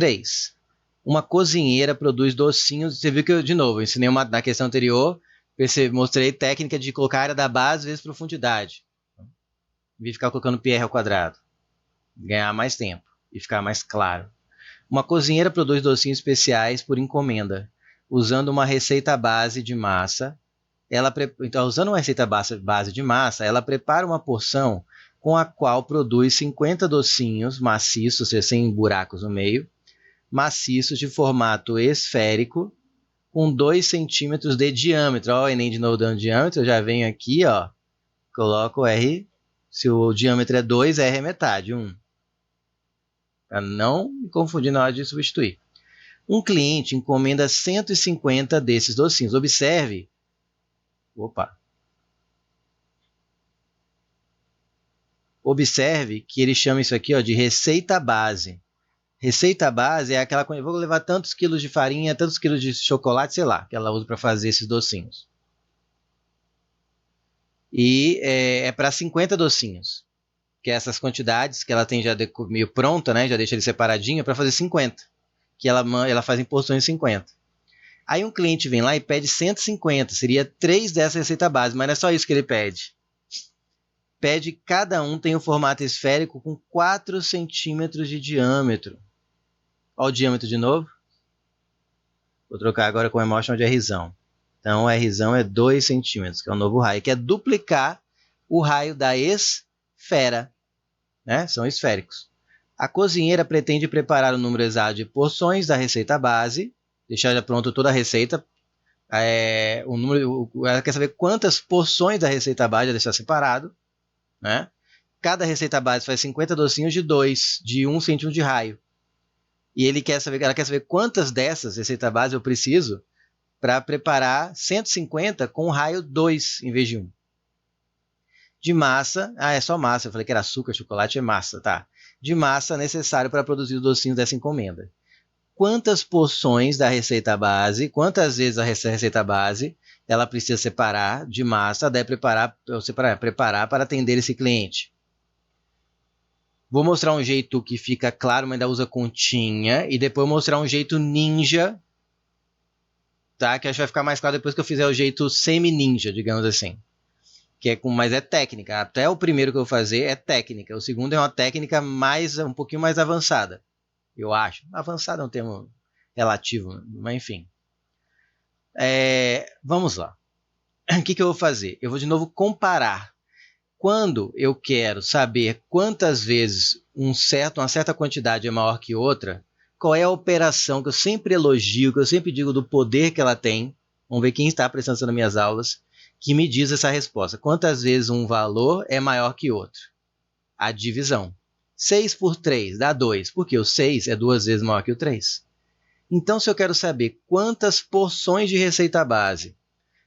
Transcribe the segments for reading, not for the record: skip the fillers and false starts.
3. Uma cozinheira produz docinhos. Você viu que eu, de novo, eu ensinei na questão anterior, mostrei técnica de colocar a área da base vezes profundidade. Em vez de ficar colocando πr ao quadrado. Ganhar mais tempo e ficar mais claro. Uma cozinheira produz docinhos especiais por encomenda, usando uma receita base de massa. Então, usando uma receita base de massa, ela prepara uma porção com a qual produz 50 docinhos maciços, sem buracos no meio, maciços de formato esférico, com 2 centímetros de diâmetro. Ó, o Enem de novo dando diâmetro, eu já venho aqui, ó, coloco o R, se o diâmetro é 2, R é metade, 1. Para não me confundir na hora de substituir. Um cliente encomenda 150 desses docinhos. Observe que ele chama isso aqui, ó, de receita base. Receita base é aquela coisa, vou levar tantos quilos de farinha, tantos quilos de chocolate, sei lá, que ela usa para fazer esses docinhos. E é para 50 docinhos, que é essas quantidades que ela tem já meio pronta, né, já deixa ele separadinho, para fazer 50, que ela faz em porções de 50. Aí um cliente vem lá e pede 150, seria 3 dessa receita base, mas não é só isso que ele pede. Pede cada um tem um formato esférico com 4 centímetros de diâmetro. Olha o diâmetro de novo. Vou trocar agora com o emotion de Rzão. Então, o Rzão é 2 centímetros, que é o novo raio, que é duplicar o raio da esfera. Né? São esféricos. A cozinheira pretende preparar o número exato de porções da receita base, deixar já pronto toda a receita. Ela quer saber quantas porções da receita base já deixar separado. Né? Cada receita base faz 50 docinhos de 1 centímetro de raio. E ela quer saber quantas dessas receita base eu preciso para preparar 150 com raio 2 em vez de 1. De massa, é só massa, eu falei que era açúcar, chocolate é massa, tá. De massa necessário para produzir os docinhos dessa encomenda. Quantas porções da receita base, quantas vezes a receita base ela precisa separar de massa, deve preparar para atender esse cliente. Vou mostrar um jeito que fica claro, mas ainda usa continha, e depois mostrar um jeito ninja, tá? Que acho que vai ficar mais claro depois que eu fizer o jeito semi-ninja, digamos assim. Mas é técnica. Até o primeiro que eu vou fazer é técnica. O segundo é uma técnica um pouquinho mais avançada, eu acho. Avançada é um termo relativo, mas enfim. Vamos lá. O que eu vou fazer? Eu vou de novo comparar. Quando eu quero saber quantas vezes uma certa quantidade é maior que outra, qual é a operação que eu sempre elogio, que eu sempre digo do poder que ela tem, vamos ver quem está prestando atenção nas minhas aulas, que me diz essa resposta. Quantas vezes um valor é maior que outro? A divisão. 6 por 3 dá 2, porque o 6 é 2 vezes maior que o 3. Então, se eu quero saber quantas porções de receita base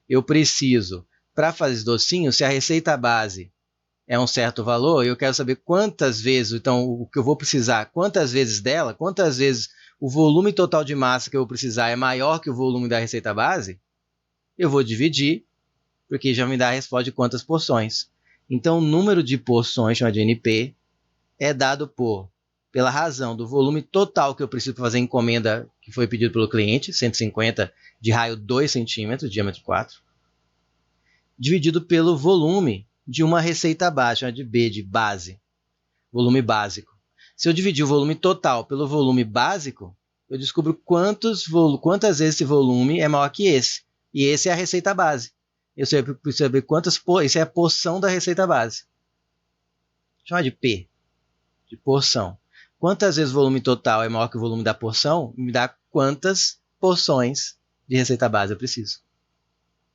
eu preciso para fazer docinhos, se a receita base é um certo valor, eu quero saber quantas vezes, então o que eu vou precisar, quantas vezes dela, quantas vezes o volume total de massa que eu vou precisar é maior que o volume da receita base, eu vou dividir, porque já me dá a resposta de quantas porções. Então o número de porções, chamado de NP, é dado pela razão do volume total que eu preciso para fazer a encomenda que foi pedido pelo cliente, 150 de raio 2 centímetros, diâmetro 4, dividido pelo volume de uma receita base, de B, de base, volume básico. Se eu dividir o volume total pelo volume básico, eu descubro quantas vezes esse volume é maior que esse. E esse é a receita base. Eu preciso saber isso é a porção da receita base. Chama de P, de porção. Quantas vezes o volume total é maior que o volume da porção, me dá quantas porções de receita base eu preciso.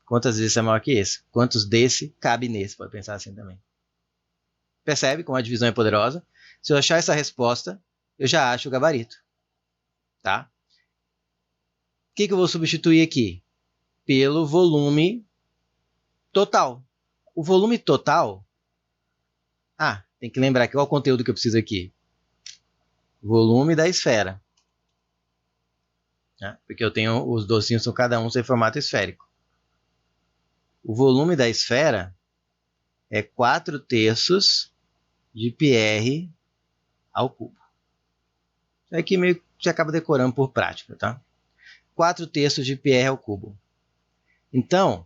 Quantas vezes é maior que esse? Quantos desse cabe nesse? Pode pensar assim também. Percebe como a divisão é poderosa? Se eu achar essa resposta, eu já acho o gabarito. Tá? O que eu vou substituir aqui? Pelo volume total. O volume total... tem que lembrar qual é o conteúdo que eu preciso aqui. Volume da esfera. Né? Porque eu tenho os docinhos, cada um em formato esférico. O volume da esfera é 4/3 de πr ao cubo. Isso aqui meio você acaba decorando por prática, tá? 4/3 de πr ao cubo. Então,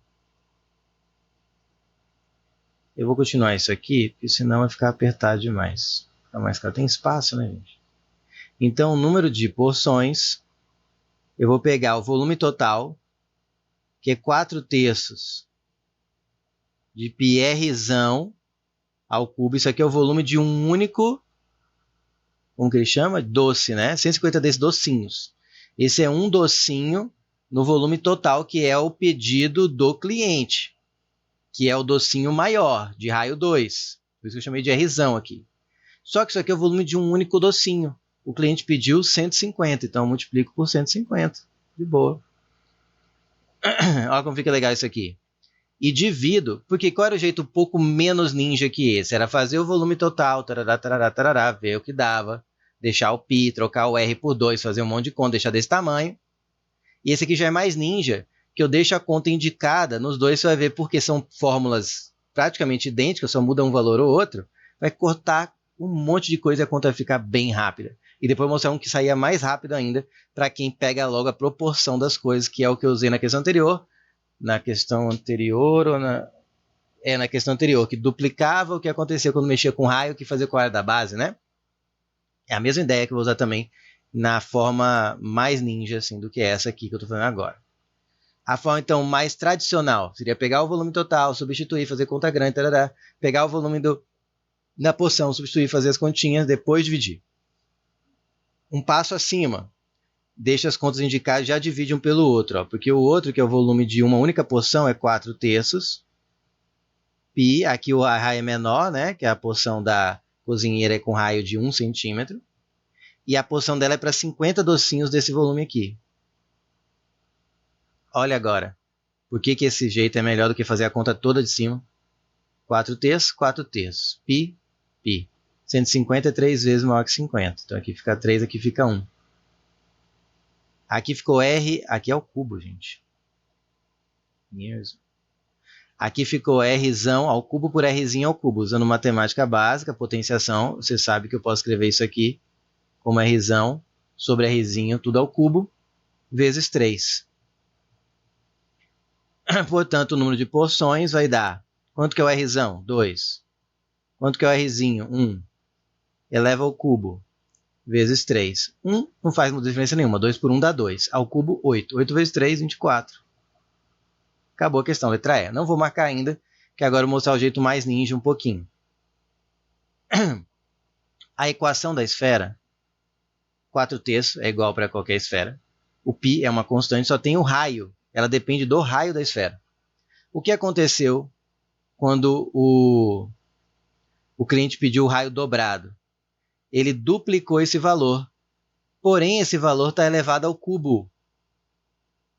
eu vou continuar isso aqui, porque senão vai ficar apertado demais. Fica mais claro. Tem espaço, né, gente? Então, o número de porções, eu vou pegar o volume total, que é 4/3 de πrzão ao cubo. Isso aqui é o volume de um único, como que ele chama? Doce, né? 150 desses docinhos. Esse é um docinho no volume total, que é o pedido do cliente, que é o docinho maior, de raio 2. Por isso que eu chamei de Rzão aqui. Só que isso aqui é o volume de um único docinho. O cliente pediu 150, então eu multiplico por 150. De boa. Olha como fica legal isso aqui. E divido, porque qual era o jeito um pouco menos ninja que esse? Era fazer o volume total, tarará, tarará, tarará, ver o que dava, deixar o π, trocar o r por 2, fazer um monte de conta, deixar desse tamanho. E esse aqui já é mais ninja, que eu deixo a conta indicada. Nos dois você vai ver, porque são fórmulas praticamente idênticas, só muda um valor ou outro, vai cortar um monte de coisa e a conta vai ficar bem rápida. E depois mostrar um que saía mais rápido ainda, para quem pega logo a proporção das coisas, que é o que eu usei na questão anterior. Na questão anterior, ou na questão anterior, que duplicava o que acontecia quando mexia com raio, que fazia com a área da base, né? É a mesma ideia que eu vou usar também na forma mais ninja, assim, do que essa aqui que eu estou fazendo agora. A forma, então, mais tradicional seria pegar o volume total, substituir, fazer conta grande, tarará, pegar o volume da porção, substituir, fazer as continhas, depois dividir. Um passo acima, deixa as contas indicadas e já divide um pelo outro, ó, porque o outro, que é o volume de uma única porção, é 4/3. Pi, aqui o raio é menor, né, que é a porção da cozinheira é com raio de 1 centímetro. E a porção dela é para 50 docinhos desse volume aqui. Olha agora. Por que esse jeito é melhor do que fazer a conta toda de cima? 4/3, 4/3. Pi, pi. 150 é 3 vezes maior que 50. Então aqui fica 3, aqui fica 1. Aqui ficou R, aqui é o cubo, gente. Aqui ficou Rzão ao cubo por Rzinho ao cubo. Usando matemática básica, potenciação, você sabe que eu posso escrever isso aqui como Rzão sobre Rzinho, tudo ao cubo, vezes 3. Portanto, o número de porções vai dar... Quanto que é o Rzão? 2. Quanto que é o Rzinho? 1. Eleva ao cubo, vezes 3. 1 não faz diferença nenhuma. 2 por 1 dá 2. Ao cubo, 8. 8 vezes 3, 24. Acabou a questão, letra E. Não vou marcar ainda, que agora eu vou mostrar o jeito mais ninja um pouquinho. A equação da esfera, 4/3 é igual para qualquer esfera. O π é uma constante, só tem o raio. Ela depende do raio da esfera. O que aconteceu quando o cliente pediu o raio dobrado? Ele duplicou esse valor. Porém, esse valor está elevado ao cubo.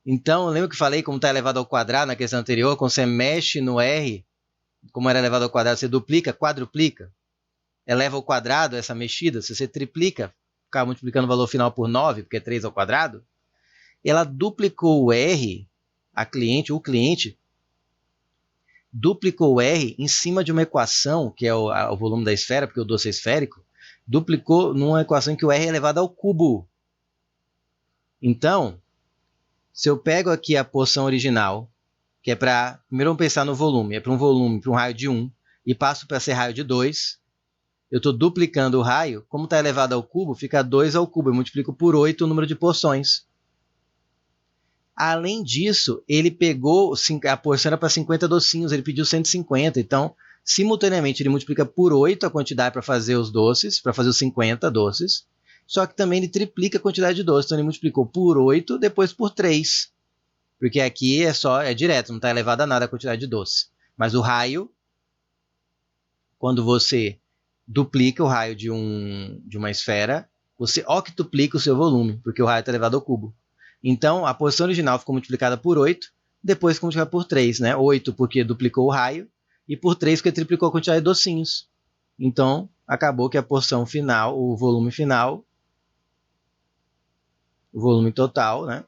Então, lembra que eu falei como está elevado ao quadrado na questão anterior? Quando você mexe no R, como era elevado ao quadrado, você duplica, quadruplica. Eleva ao quadrado essa mexida. Se você triplica, ficar multiplicando o valor final por 9, porque é 3 ao quadrado, ela duplicou o R, o cliente, duplicou o R em cima de uma equação, que é o volume da esfera, porque o doce é esférico, duplicou numa equação em que o R é elevado ao cubo. Então, se eu pego aqui a porção original, que é para... Primeiro vamos pensar no volume. É para um volume, para um raio de 1, e passo para ser raio de 2. Eu estou duplicando o raio. Como está elevado ao cubo, fica 2 ao cubo. Eu multiplico por 8 o número de porções. Além disso, ele pegou... A porção era para 50 docinhos, ele pediu 150. Então, simultaneamente, ele multiplica por 8 a quantidade para fazer os doces, para fazer os 50 doces. Só que também ele triplica a quantidade de doces. Então, ele multiplicou por 8, depois por 3. Porque aqui é direto, não está elevado a nada a quantidade de doce. Mas o raio, quando você duplica o raio de uma esfera, você octuplica o seu volume, porque o raio está elevado ao cubo. Então, a porção original ficou multiplicada por 8, depois ficou multiplicada por 3. Né? 8 porque duplicou o raio, e por 3 porque triplicou a quantidade de docinhos. Então, acabou que a porção final, o volume final, o volume total, né?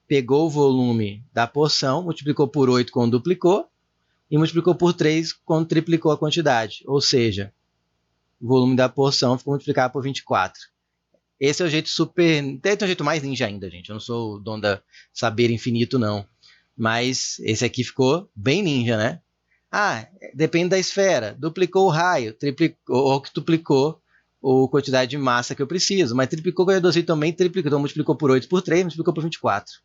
Pegou o volume da porção, multiplicou por 8 quando duplicou, e multiplicou por 3 quando triplicou a quantidade. Ou seja, o volume da porção ficou multiplicado por 24. Esse é o jeito super... Tem um jeito mais ninja ainda, gente. Eu não sou o dono da saber infinito, não. Mas esse aqui ficou bem ninja, né? Ah, depende da esfera. Duplicou o raio, triplicou, ou duplicou a quantidade de massa que eu preciso. Mas triplicou o reduzir também, triplicou. Então multiplicou por 8 por 3, multiplicou por 24.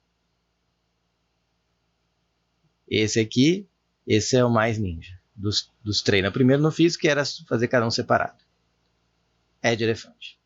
Esse aqui, esse é o mais ninja dos treinos. Primeiro no físico, que era fazer cada um separado. É de elefante.